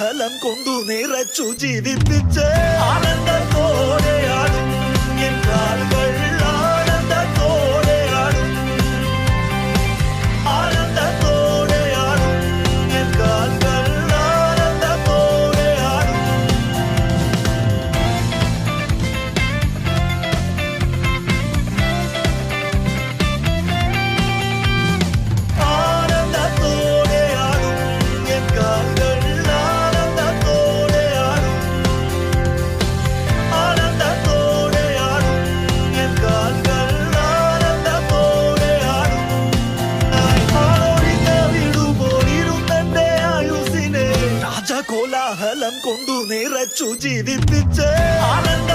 കോലാഹലം കൊണ്ടു നിറച്ചു ജീവിപ്പിച്ച് ആനന്ദത്തോടെയാടും N കാൽകൾ ആനന്ദത്തോടെയാടും ആനന്ദത്തോടെയാടും N കാൽകൾ ആനന്ദത്തോടെയാടും ആനന്ദത്തോടെയാടും N കാൽകൾ ആനന്ദത്തോടെയാടും ആനന്ദത്തോടെയാടും N കാൽകൾ ആനന്ദത്തോടെയാടും ആളൊഴിഞ്ഞ വീടുപോലിരുന്നെന്റെ ആയുസ്സിനെ രാജകോലാഹലം കൊണ്ടു നിറച്ചു ജീവിപ്പിച്ച് ആനന്ദ